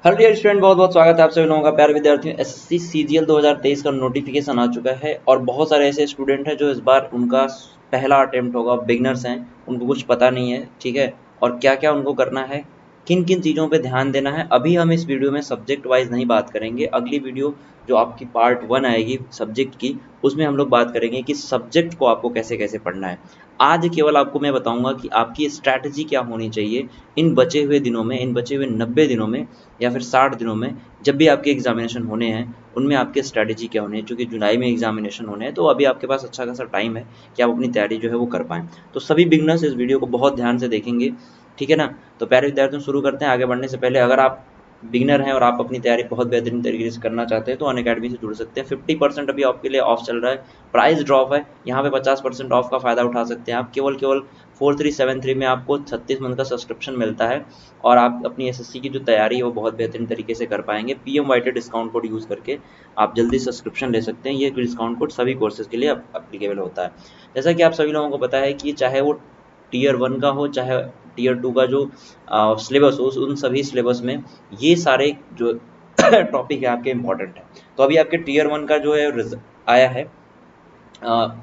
Hello dear student, बहुत बहुत स्वागत है आप सभी लोगों का। प्यारे विद्यार्थियों, एसएससी सीजीएल 2023 का नोटिफिकेशन आ चुका है और बहुत सारे ऐसे स्टूडेंट हैं जो इस बार उनका पहला अटेम्प्ट होगा, बिगनर्स हैं, उनको कुछ पता नहीं है, ठीक है। और क्या क्या उनको करना है, किन किन चीज़ों पे ध्यान देना है, अभी हम इस वीडियो में सब्जेक्ट वाइज नहीं बात करेंगे। अगली वीडियो जो आपकी पार्ट 1 आएगी सब्जेक्ट की, उसमें हम लोग बात करेंगे कि सब्जेक्ट को आपको कैसे कैसे पढ़ना है। आज केवल आपको मैं बताऊंगा कि आपकी स्ट्रैटेजी क्या होनी चाहिए इन बचे हुए दिनों में, इन बचे हुए 90 दिनों में या फिर 60 दिनों में, जब भी आपके एग्जामिनेशन होने हैं उनमें आपकी स्ट्रैटेजी क्या होनी है। क्योंकि जुलाई में एग्जामिनेशन होने हैं तो अभी आपके पास अच्छा खासा टाइम है कि आप अपनी तैयारी जो है वो कर पाएँ। तो सभी बिगनर्स इस वीडियो को बहुत ध्यान से देखेंगे, ठीक है ना। तो प्यारे विद्यार्थियों, शुरू करते हैं। आगे बढ़ने से पहले, अगर आप बिगिनर हैं और आप अपनी तैयारी बहुत बेहतरीन तरीके से करना चाहते हैं तो अनअकैडमी से जुड़ सकते हैं। 50% अभी आपके लिए ऑफ चल रहा है, प्राइस ड्रॉप है, यहाँ पे 50% ऑफ का फ़ायदा उठा सकते हैं आप। केवल 4373 में आपको 36 मंथ का सब्सक्रिप्शन मिलता है और आप अपनी एसएससी की जो तैयारी है वो बहुत बेहतरीन तरीके से कर पाएंगे। PMYT डिस्काउंट कोड यूज़ करके आप जल्दी सब्सक्रिप्शन ले सकते हैं। ये डिस्काउंट कोड सभी कोर्सेज के लिए अप्लीकेबल होता है। जैसा कि आप सभी लोगों को पता है कि चाहे वो टीयर 1 का हो, चाहे टीयर 2 का जो सिलेबस हो, उन सभी सिलेबस में ये सारे जो टॉपिक है आपके इम्पोर्टेंट है। तो अभी आपके टीयर 1 का जो है आया है,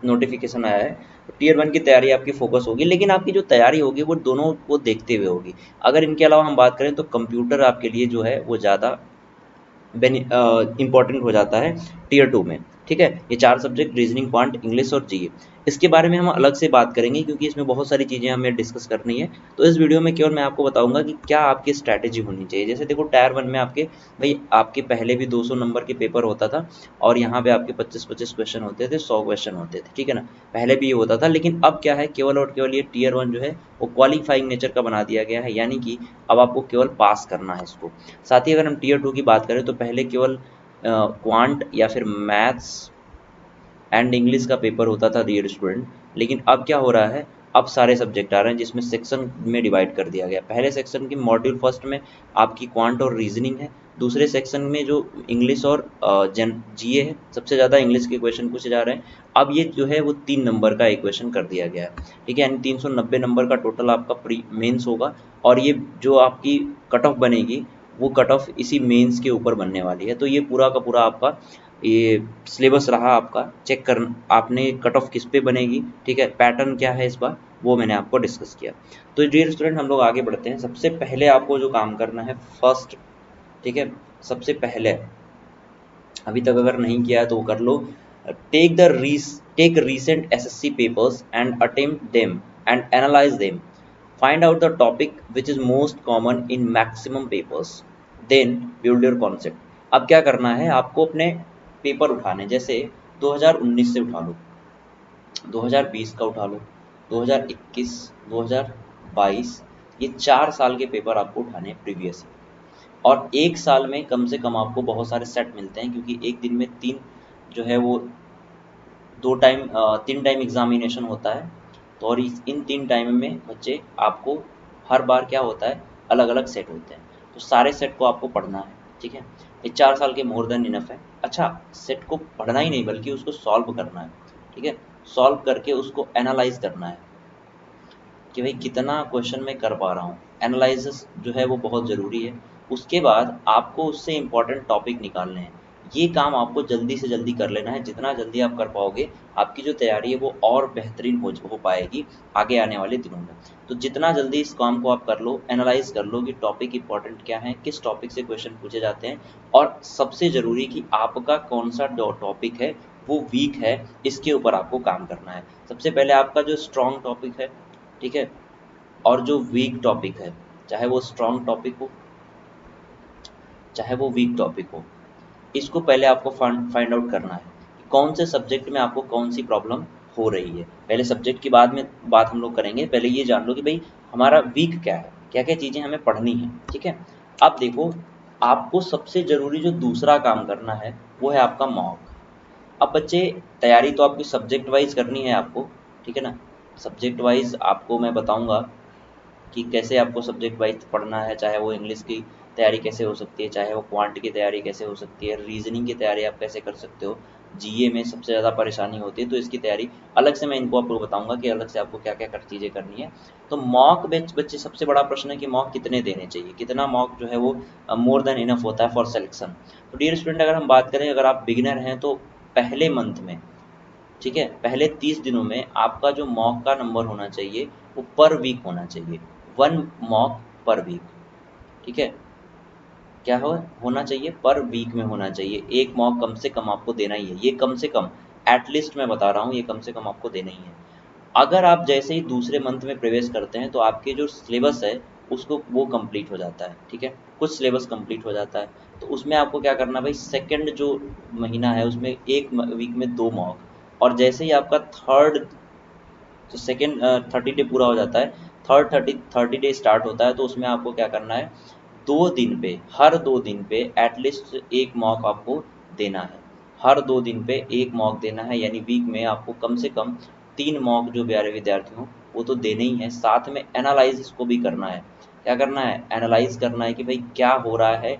नोटिफिकेशन आया है, तो टीयर 1 की तैयारी आपकी फोकस होगी, लेकिन आपकी जो तैयारी होगी वो दोनों को देखते हुए होगी। अगर इनके अलावा हम बात करें तो कंप्यूटर आपके लिए जो है वो ज़्यादा इम्पॉर्टेंट हो जाता है टीयर 2 में, ठीक है। ये 4 सब्जेक्ट, रीजनिंग, क्वांट, इंग्लिश और जीए, इसके बारे में हम अलग से बात करेंगे क्योंकि इसमें बहुत सारी चीज़ें हमें डिस्कस करनी है। तो इस वीडियो में केवल मैं आपको बताऊंगा कि क्या आपकी स्ट्रैटेजी होनी चाहिए। जैसे देखो, टायर 1 में आपके भाई आपके पहले भी 200 नंबर के पेपर होता था और यहाँ पे आपके 25-25 क्वेश्चन होते थे, 100 क्वेश्चन होते थे, ठीक है ना। पहले भी ये होता था, लेकिन अब क्या है, केवल और केवल ये टीयर 1 जो है वो क्वालिफाइंग नेचर का बना दिया गया है, यानी कि अब आपको केवल पास करना है इसको। साथ ही अगर हम टीयर 2 की बात करें तो पहले केवल क्वांट या फिर मैथ्स एंड इंग्लिश का पेपर होता था डियर स्टूडेंट, लेकिन अब क्या हो रहा है, अब सारे सब्जेक्ट आ रहे हैं जिसमें सेक्शन में डिवाइड कर दिया गया। पहले सेक्शन की मॉड्यूल फर्स्ट में आपकी क्वांट और रीजनिंग है, दूसरे सेक्शन में जो इंग्लिश और जीए है, सबसे ज़्यादा इंग्लिश के क्वेश्चन पूछे जा रहे हैं। अब ये जो है वो 3 नंबर का इक्वेशन कर दिया गया है, ठीक है। यानी 390 नंबर का टोटल आपका प्री मेंस होगा और ये जो आपकी कट ऑफ बनेगी वो कट ऑफ इसी मेंस के ऊपर बनने वाली है। तो ये पूरा का पूरा आपका ये सिलेबस रहा आपका। चेक कर आपने कट ऑफ किस पे बनेगी, ठीक है, पैटर्न क्या है इस बार, वो मैंने आपको डिस्कस किया। तो डियर स्टूडेंट, हम लोग आगे बढ़ते हैं। सबसे पहले आपको जो काम करना है फर्स्ट, ठीक है, सबसे पहले अभी तक अगर नहीं किया है तो वो कर लो। Take the take recent SSC papers and attempt them and analyse them, find out the topic which is most common in maximum papers, then build your concept. अब क्या करना है, आपको अपने पेपर उठाने, जैसे 2019 से उठा लो, 2020 का उठा लो, 2021, 2022, ये 4 साल के पेपर आपको उठाने हैं प्रीवियस। और एक साल में कम से कम आपको बहुत सारे सेट मिलते हैं क्योंकि एक दिन में तीन जो है वो 3 टाइम एग्जामिनेशन होता है। तो और इन 3 टाइम में बच्चे आपको हर बार क्या होता है, अलग अलग सेट होते हैं, तो सारे सेट को आपको पढ़ना है, ठीक है। ये 4 साल के मोर देन इनफ है। अच्छा, सेट को पढ़ना ही नहीं बल्कि उसको सॉल्व करना है, ठीक है। सॉल्व करके उसको एनालाइज करना है कि भाई कितना क्वेश्चन मैं कर पा रहा हूँ। एनालिसिस जो है वो बहुत ज़रूरी है। उसके बाद आपको उससे इम्पॉर्टेंट टॉपिक निकालने हैं। ये काम आपको जल्दी से जल्दी कर लेना है। जितना जल्दी आप कर पाओगे, आपकी जो तैयारी है वो और बेहतरीन हो पाएगी आगे आने वाले दिनों में। तो जितना जल्दी इस काम को आप कर लो, एनालाइज कर लो कि टॉपिक इंपॉर्टेंट क्या है, किस टॉपिक से क्वेश्चन पूछे जाते हैं, और सबसे ज़रूरी कि आपका कौन सा टॉपिक है वो वीक है, इसके ऊपर आपको काम करना है। सबसे पहले आपका जो स्ट्रॉन्ग टॉपिक है, ठीक है, और जो वीक टॉपिक है, चाहे वो स्ट्रॉन्ग टॉपिक हो चाहे वो वीक टॉपिक हो, इसको पहले आपको फाइंड आउट करना है कि कौन से सब्जेक्ट में आपको कौन सी प्रॉब्लम हो रही है। पहले सब्जेक्ट की बाद में बात हम लोग करेंगे, पहले ये जान लो कि भाई हमारा वीक क्या है, क्या क्या चीज़ें हमें पढ़नी है, ठीक है। अब देखो, आपको सबसे ज़रूरी जो दूसरा काम करना है वो है आपका मॉक। अब बच्चे, तैयारी तो आपकी सब्जेक्ट वाइज करनी है आपको, ठीक है ना। सब्जेक्ट वाइज आपको मैं बताऊंगा कि कैसे आपको सब्जेक्ट वाइज पढ़ना है, चाहे वो इंग्लिश की तैयारी कैसे हो सकती है, चाहे वो क्वांट की तैयारी कैसे हो सकती है, रीजनिंग की तैयारी आप कैसे कर सकते हो। जीए में सबसे ज़्यादा परेशानी होती है, तो इसकी तैयारी अलग से मैं इनको आपको बताऊंगा कि अलग से आपको क्या क्या कर चीज़ें करनी है। तो मॉक बच्चे सबसे बड़ा प्रश्न है कि मॉक कितने देने चाहिए, कितना मॉक जो है वो मोर देन इनफ होता है फॉर सिलेक्शन। तो डियर स्टूडेंट, अगर हम बात करें, अगर आप बिगिनर हैं तो पहले मंथ में, ठीक है, पहले 30 दिनों में आपका जो मॉक का नंबर होना चाहिए वो पर वीक होना चाहिए, 1 मॉक पर वीक। ठीक है, क्या होना चाहिए, पर वीक में होना चाहिए, एक मॉक कम से कम आपको देना ही है, ये कम से कम, एटलीस्ट मैं बता रहा हूँ, ये कम से कम आपको देना ही है। अगर आप जैसे ही दूसरे मंथ में प्रवेश करते हैं तो आपके जो सिलेबस है उसको वो कंप्लीट हो जाता है। ठीक है, कुछ सिलेबस कंप्लीट हो जाता है, तो उसमें आपको क्या करना भाई, सेकंड जो महीना है उसमें एक वीक में 2 मॉक, और जैसे ही आपका थर्ड, तो सेकेंड 30 डे पूरा हो जाता है, थर्ड थर्टी डे स्टार्ट होता है, तो उसमें आपको क्या करना है, 2 दिन पे, हर 2 दिन पे एटलीस्ट एक मॉक आपको देना है, हर 2 दिन पे एक मॉक देना है, यानी वीक में आपको कम से कम 3 मॉक जो प्यारे विद्यार्थी हों वो तो देने ही है। साथ में एनालाइज इसको भी करना है, क्या करना है, एनालाइज करना है कि भाई क्या हो रहा है,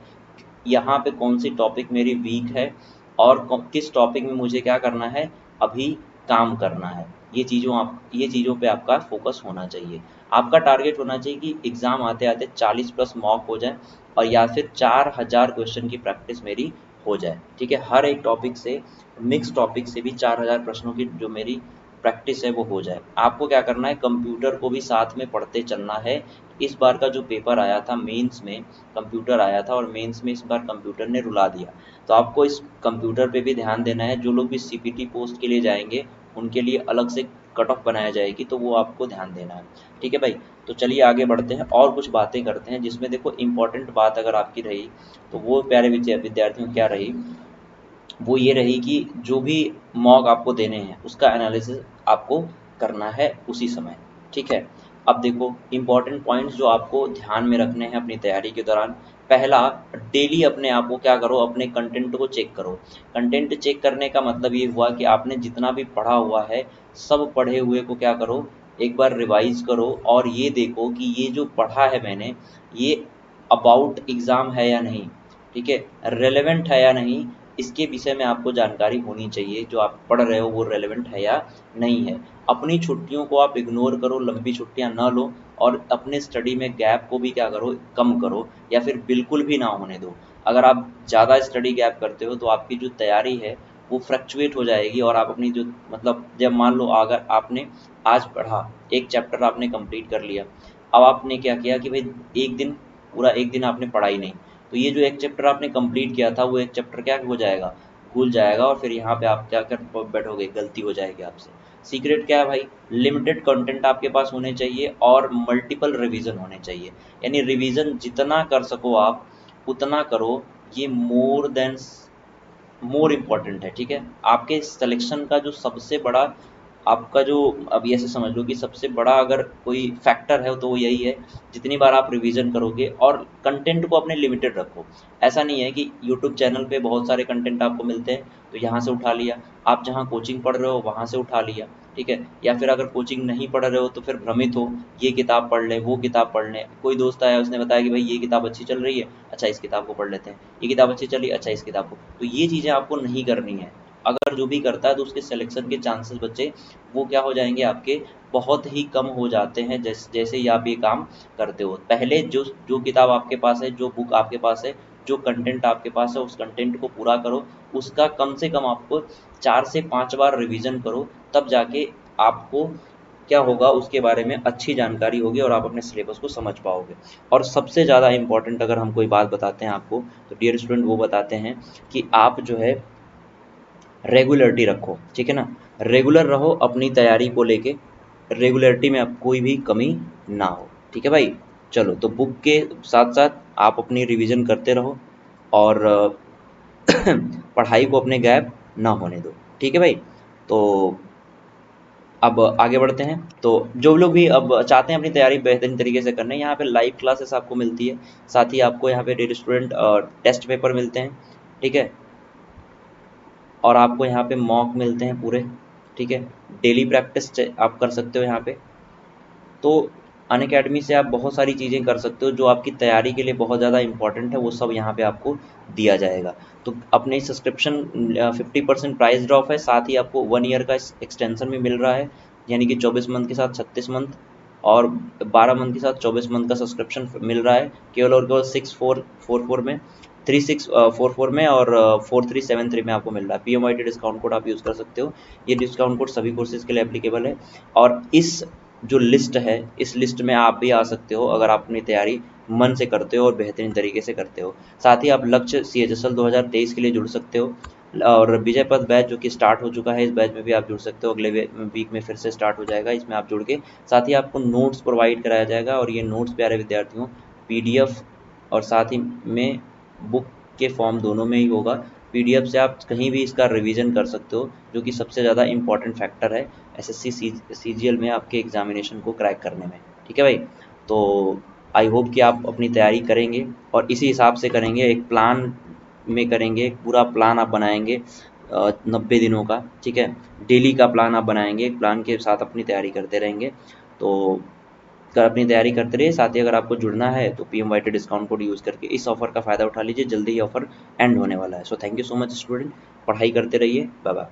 यहाँ पे कौन सी टॉपिक मेरी वीक है, और किस टॉपिक में मुझे क्या करना है, अभी काम करना है। ये चीज़ों पे आपका फोकस होना चाहिए। आपका टारगेट होना चाहिए कि एग्ज़ाम आते आते 40 प्लस मॉक हो जाए, और या फिर 4000 क्वेश्चन की प्रैक्टिस मेरी हो जाए। ठीक है, हर एक टॉपिक से, मिक्स टॉपिक से भी 4000 प्रश्नों की जो मेरी प्रैक्टिस है वो हो जाए। आपको क्या करना है, कंप्यूटर को भी साथ में पढ़ते चलना है। इस बार का जो पेपर आया था मेंस में, कंप्यूटर आया था, और मेंस में इस बार कंप्यूटर ने रुला दिया, तो आपको इस कंप्यूटर पे भी ध्यान देना है। जो लोग भी सीपीटी पोस्ट के लिए जाएंगे उनके लिए अलग से कट ऑफ बनाया जाएगी, तो वो आपको ध्यान देना है। ठीक है भाई, तो चलिए आगे बढ़ते हैं और कुछ बातें करते हैं, जिसमें देखो इंपॉर्टेंट बात अगर आपकी रही तो वो प्यारे विद्यार्थियों क्या रही, वो ये रही कि जो भी मॉक आपको देने हैं उसका एनालिसिस आपको करना है उसी समय। ठीक है, अब देखो इंपॉर्टेंट पॉइंट्स जो आपको ध्यान में रखने हैं अपनी तैयारी के दौरान। पहला, डेली अपने आप को क्या करो, अपने कंटेंट को चेक करो। कंटेंट चेक करने का मतलब ये हुआ कि आपने जितना भी पढ़ा हुआ है, सब पढ़े हुए को क्या करो, एक बार रिवाइज करो, और ये देखो कि ये जो पढ़ा है मैंने, ये अबाउट एग्ज़ाम है या नहीं, ठीक है, रेलेवेंट है या नहीं, इसके विषय में आपको जानकारी होनी चाहिए, जो आप पढ़ रहे हो वो रेलेवेंट है या नहीं है। अपनी छुट्टियों को आप इग्नोर करो, लंबी छुट्टियां ना लो, और अपने स्टडी में गैप को भी क्या करो, कम करो, या फिर बिल्कुल भी ना होने दो। अगर आप ज़्यादा स्टडी गैप करते हो तो आपकी जो तैयारी है वो फ्लक्चुएट हो जाएगी, और आप अपनी जो, मतलब जब मान लो अगर आपने आज पढ़ा, एक चैप्टर आपने कंप्लीट कर लिया, अब आपने क्या किया कि भाई एक दिन, पूरा एक दिन आपने पढ़ा ही नहीं, तो ये जो एक चैप्टर आपने कंप्लीट किया था वो एक चैप्टर क्या हो जाएगा, भूल जाएगा, और फिर यहाँ पे आप क्या कर बैठोगे, गलती हो जाएगी आपसे। सीक्रेट क्या है भाई, लिमिटेड कंटेंट आपके पास होने चाहिए और मल्टीपल रिवीजन होने चाहिए, यानी रिवीजन जितना कर सको आप उतना करो, ये मोर इम्पॉर्टेंट है। ठीक है, आपके सिलेक्शन का जो सबसे बड़ा, आपका जो, अभी ऐसे समझ लो कि सबसे बड़ा अगर कोई फैक्टर है तो वो यही है, जितनी बार आप रिवीजन करोगे, और कंटेंट को अपने लिमिटेड रखो। ऐसा नहीं है कि यूट्यूब चैनल पे बहुत सारे कंटेंट आपको मिलते हैं तो यहाँ से उठा लिया, आप जहाँ कोचिंग पढ़ रहे हो वहाँ से उठा लिया, ठीक है, या फिर अगर कोचिंग नहीं पढ़ रहे हो तो फिर भ्रमित हो, ये किताब पढ़ लें, वो किताब पढ़ लें, कोई दोस्त आया उसने बताया कि भाई ये किताब अच्छी चल रही है, अच्छा इस किताब को पढ़ लेते हैं, ये किताब अच्छी चली, अच्छा इस किताब को, तो ये चीज़ें आपको नहीं करनी है। अगर जो भी करता है तो उसके सिलेक्शन के चांसेस बच्चे वो क्या हो जाएंगे आपके, बहुत ही कम हो जाते हैं, जैसे ही आप ये काम करते हो। पहले जो जो किताब आपके पास है, जो बुक आपके पास है, जो कंटेंट आपके पास है, उस कंटेंट को पूरा करो, उसका कम से कम आपको 4 से 5 बार रिवीजन करो, तब जाके आपको क्या होगा उसके बारे में अच्छी जानकारी होगी और आप अपने सिलेबस को समझ पाओगे। और सबसे ज़्यादा इम्पोर्टेंट अगर हम कोई बात बताते हैं आपको, तो डियर स्टूडेंट वो बताते हैं कि आप जो है रेगुलरिटी रखो। ठीक है ना, रेगुलर रहो अपनी तैयारी को लेके, रेगुलरिटी में अब कोई भी कमी ना हो। ठीक है भाई, चलो तो बुक के साथ साथ आप अपनी रिवीजन करते रहो, और पढ़ाई को अपने गैप ना होने दो। ठीक है भाई, तो अब आगे बढ़ते हैं। तो जो लोग भी अब चाहते हैं अपनी तैयारी बेहतरीन तरीके से करने, यहाँ पे लाइव क्लासेस आपको मिलती है, साथ ही आपको यहाँ पे डेली स्टूडेंट टेस्ट पेपर मिलते हैं। ठीक है, और आपको यहाँ पे मॉक मिलते हैं पूरे। ठीक है, डेली प्रैक्टिस आप कर सकते हो यहाँ पे। तो अनअकैडमी से आप बहुत सारी चीज़ें कर सकते हो जो आपकी तैयारी के लिए बहुत ज़्यादा इंपॉर्टेंट है, वो सब यहाँ पे आपको दिया जाएगा। तो अपने सब्सक्रिप्शन 50% प्राइस ड्रॉप है, साथ ही आपको 1 ईयर का एक्सटेंशन भी मिल रहा है, यानी कि 24 मंथ के साथ 36 मंथ और 12 मंथ के साथ 24 मंथ का सब्सक्रिप्शन मिल रहा है, केवल और केवल 6444 में, 3644 में और 4373 में आपको मिल रहा है। PMYT डिस्काउंट कोड आप यूज़ कर सकते हो। ये डिस्काउंट कोड सभी कोर्सेज के लिए एप्लीकेबल है। और इस जो लिस्ट है, इस लिस्ट में आप भी आ सकते हो अगर आप अपनी तैयारी मन से करते हो और बेहतरीन तरीके से करते हो। साथ ही आप लक्ष्य CHSL 2023 के लिए जुड़ सकते हो, और विजय पथ बैच जो कि स्टार्ट हो चुका है, इस बैच में भी आप जुड़ सकते हो। अगले वीक में फिर से स्टार्ट हो जाएगा, इसमें आप जुड़ के, साथ ही आपको नोट्स प्रोवाइड कराया जाएगा, और ये नोट्स प्यारे विद्यार्थियों PDF और साथ ही में बुक के फॉर्म दोनों में ही होगा। PDF से आप कहीं भी इसका रिवीजन कर सकते हो, जो कि सबसे ज़्यादा इंपॉर्टेंट फैक्टर है SSC CGL में आपके एग्जामिनेशन को क्रैक करने में। ठीक है भाई, तो आई होप कि आप अपनी तैयारी करेंगे और इसी हिसाब से करेंगे, एक प्लान में करेंगे, एक पूरा प्लान आप बनाएंगे 90 दिनों का। ठीक है, डेली का प्लान आप बनाएंगे, एक प्लान के साथ अपनी तैयारी करते रहेंगे। तो अपनी तैयारी करते रहिए। साथ ही अगर आपको जुड़ना है तो PMYT डिस्काउंट कोड यूज़ करके इस ऑफर का फ़ायदा उठा लीजिए, जल्दी ही ऑफर एंड होने वाला है। So thank you so much student, पढ़ाई करते रहिए, बाय बाय।